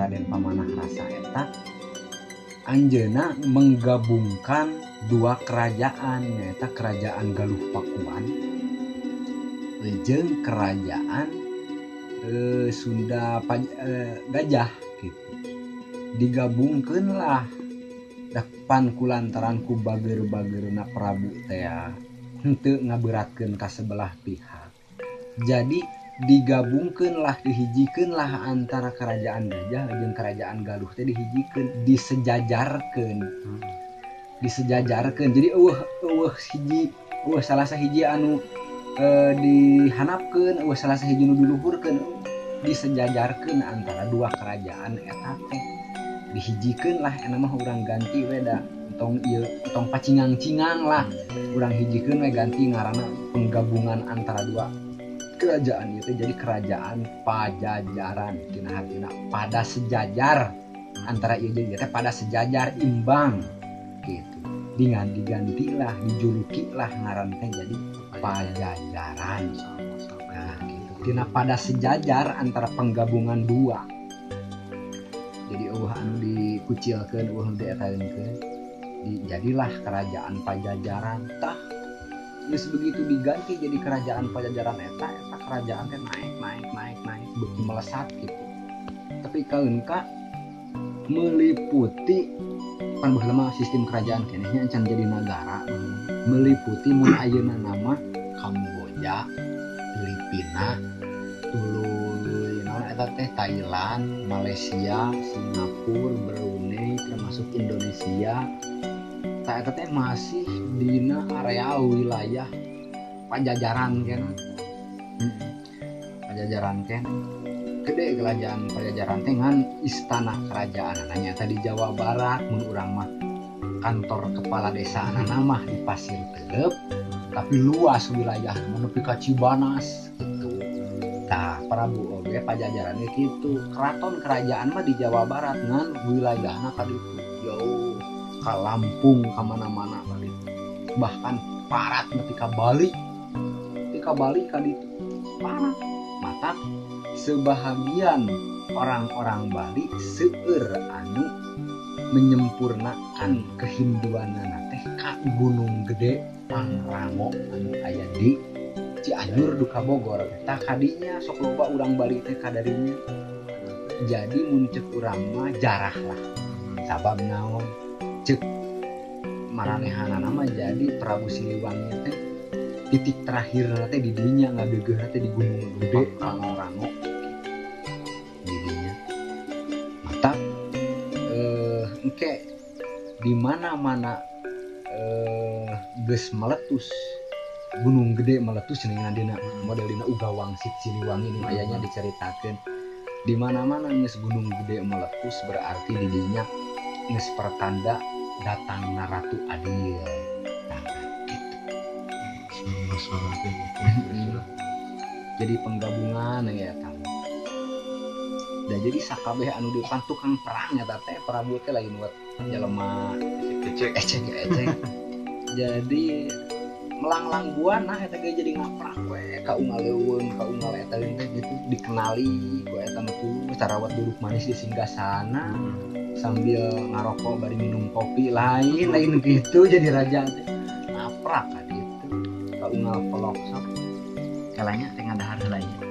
Raden Pamanah Rasa eta anjeunna menggabungkan dua kerajaan, yaitu kerajaan Galuh Pakuan jeung kerajaan Sunda Gajah gitu. Digabungkeun lah depan kulantaran ku bager-bagerna Prabu teh henteu ngaberatkeun ka sebelah pihak. Jadi digabungkeun lah, dihijikeun lah antara kerajaan Gajah jeung kerajaan Galuh teh dihijikeun, disejajarkeun. Jadi salah sahiji anu dihanapkeun, salah sahiji nu diluhurkeun, disejajarkeun antara dua kerajaan eta teh. Dihijikeun lah eta mah urang ganti we da tong pacingang-cingang lah. Urang hijikeun we ganti ngaranna penggabungan antara dua kerajaan itu jadi kerajaan Pajajaran. Tina hartina pada sejajar antara ieu jeung ieu teh pada sejajar imbang gitu. Digantilah, dijulukilah ngaran teh jadi Pajajaran. Nah, gitu. Tina pada sejajar antara penggabungan dua. Jadi anu dikucilkeun, anu dietaeunkeun. Jadilah kerajaan Pajajaran. Tah geus begitu diganti jadi kerajaan Pajajaran eta kerajaan teh naik beuki melesat gitu. Tapi kaeunka meliputi pan baheula sistem kerajaan kenehnya encan jadi negara, meliputi mun ayeuna nama Kamboja, Filipina, tuluy naon eta teh Thailand, Malaysia, Singapura, Brunei termasuk Indonesia. Tah eta teh masih dina area wilayah Pajajaran keneh. Pajajaran keneh. Gede kerajaan Pajajaran teh ngan istana kerajaan nanya tadi Jawa Barat mun urang mah kantor kepala desa anana mah di Pasir Telep, tapi luas wilayah nepi ka Cibanas gitu. Tah Prabu oge Pajajaran kitu, keraton kerajaan mah di Jawa Barat ngan wilayahna ka ditu jauh ka Lampung ka mana-mana ka ditu. Bahkan parat nepi ka Bali. Nepi ka Bali ka ditu. Parat. Mata sebahagian orang-orang Bali seueur anu menyempurnakan kehinduanana teh ka Gunung Gede Pangrango anu aya di Cianjur duka Bogor. Tah kadinya sok loba urang Bali teh kadarinya. Jadi mun ceuk urang mah jarah lah. Sabab naon? Ceuk maranehanana mah jadi Prabu Siliwangi teh titik terakhir teh di dinya ngageugeuh teh di Gunung Gede Pangrango. Engke di mana-mana geus meletus Gunung Gede meletus cenah dina model dina Uga Wangsit Siliwangi nu ayanya diceritakeun. Di mana-mana geus Gunung Gede meletus berarti di dinya geus pertanda datangna Ratu Adil. Nah, gitu. Jadi penggabungan ya eta. Dan jadi sakabeh anu di depan tukang perang eta teh Prabu teh lain buat jelema ecek. Jadi melanglang buana eta ge jadi ngaprak we ka unggal leuweung ka unggal eta teh gitu dikenali ku eta mah sarawat duduk manis di singgasana sambil ngarokok bari minum kopi lain gitu jadi raja teh ngaprak ka ditu ka unggal pelok sok kalanya teh ngadahar heula ieu.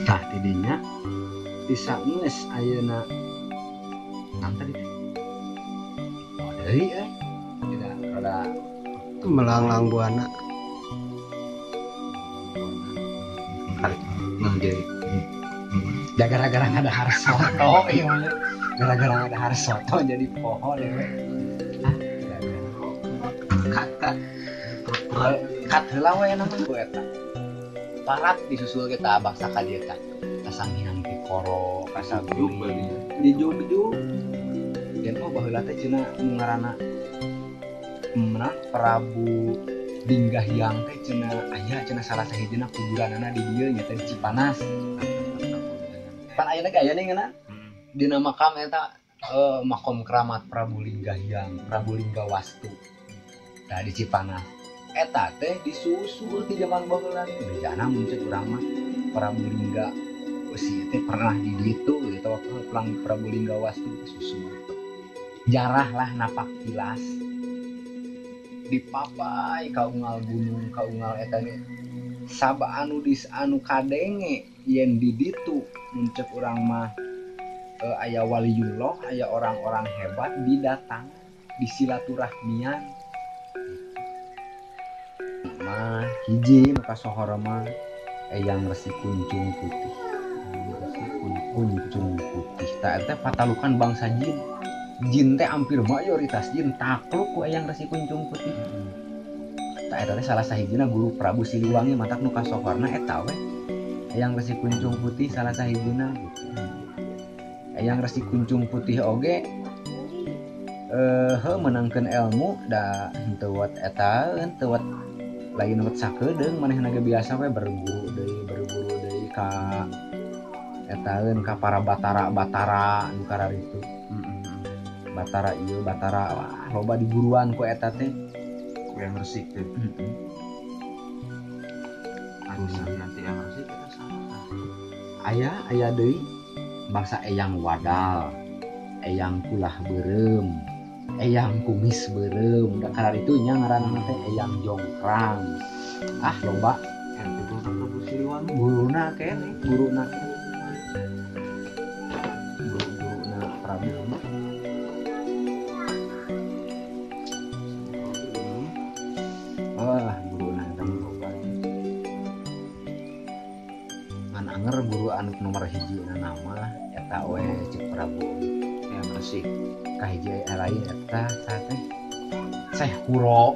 Tah tidinya bisa nges ayeuna naon tadi teh deui tidak rada melanglang buana nah jadi gara-gara ngadahar soto ieu mah gara-gara ngadahar soto jadi poho deh kat heula we nama ku eta parat disusul kita bangsa ka dieu tah kasangihan ti koro kasabuk di Jogja dan baheula teh cenah ngaranna Prabu Dinggahyang teh cenah aya cenah salah sahijina kuburanana di dieu nya teh Cipanas. Pan ayeuna ge aya ningeuna dina makam eta makom keramat Prabu Linggahyang, Prabu Linggawastu. Tah di Cipanas. eta teh disusul di zaman baheula bejana muncul urang mah Prabu Lingga si teh pernah di ditu gitu waktu pulang Prabu Lingga Wastu susul jarah lah napak tilas dipapai kaungal gunung kaungal eta ge sabab anu dis anu kadenge yen di ditu muncul urang mah aya waliullah aya orang-orang hebat didatang disilaturahmian mah hiji maka sohor mah Eyang Resi Kuncung Putih Kuncung Putih tak teh patalukan bangsa jin jin teh hampir mayoritas jin takluk ku Eyang Resi Kuncung Putih tak eta teh salah sahijina guru Prabu Siliwangi matak nu kasohorna eta we Eyang Resi Kuncung Putih salah sahijina gitu. Eyang Resi Kuncung Putih oge menangkeun ilmu da henteu wat eta henteu wat lain wat sakedeung manehna ge biasa we berburu deui ka eta ka para batara anu kararitu batara ieu batara wah loba diburuan ku eta teh ku yang resik teh nanti yang resik kita sama aya deui bangsa Eyang Wadal Eyang Kulah Beureum Eyang Kumis Beureum da kararitu nya ngaranna teh Eyang Jongkrang loba itu Prabu Siliwangi guruna keneh guruna Prabu guruna eta loba ngan anger guru anu nomor hiji nama eta we cek Prabu yang resik kahiji lain eta teh Syekh Kuro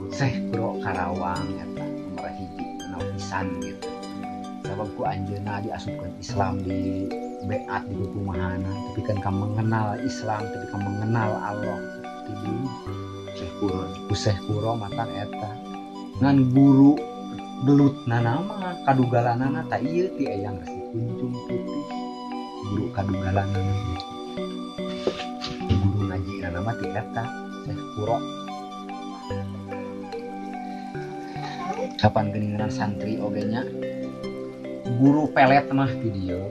Syekh Kuro Karawang eta nomor hiji anu pisan gitu sabab ku anjeunna diasupkeun Islam di beat di kumahana tapi kan ka mengenal Islam tapi ka mengenal Allah di Syekh Kuro matak eta ngan guru gelutna nama kadugalanana ta ieu ti Eyang Resi Kuncung Putih guru kadugalanana guru ngaji nama ti eta Syekh Kuro kapan geuningan santri oge nya guru pelet mah ti dieu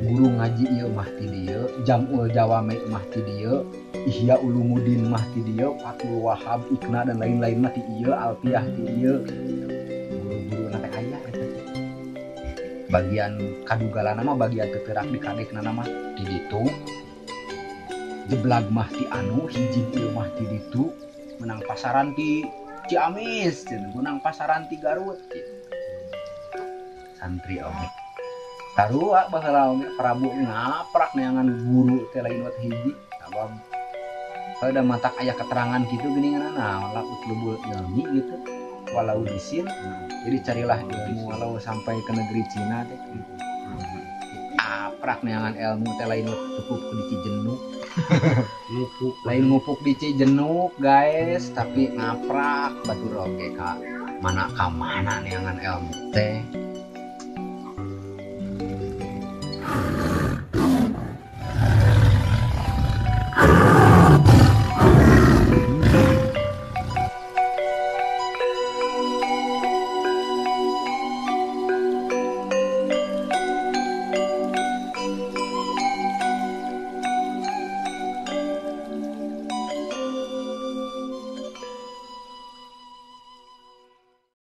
guru ngaji ieu mah ti dieu Jamul Jawame mah ti dieu Ihya Ulumuddin mah ti dieu Fathul Wahhab Ikna dan lain-lain mah ti ieu Alfiyah ti dieu guru-guru na teh aya eta bagian kadugalanna mah bagian teuterak di kadekna mah di ditu jeblag mah ti anu hiji ieu mah ti ditu menang pasaran ti Ciamis menang pasaran ti Garut santri oge sarua baheula oge Prabu ngaprak neangan guru teh lain wat hiji sabab ada matak aya keterangan kitu geuningan lah utlubul ilmi gitu walau disin jadi carilah ilmu walau sampai ke negeri Cina teh aprak neangan ilmu teh lain cukup di Cijenuk lain ngupuk di Cijenuk guys tapi ngaprak batur oge ka mana neangan ilmu teh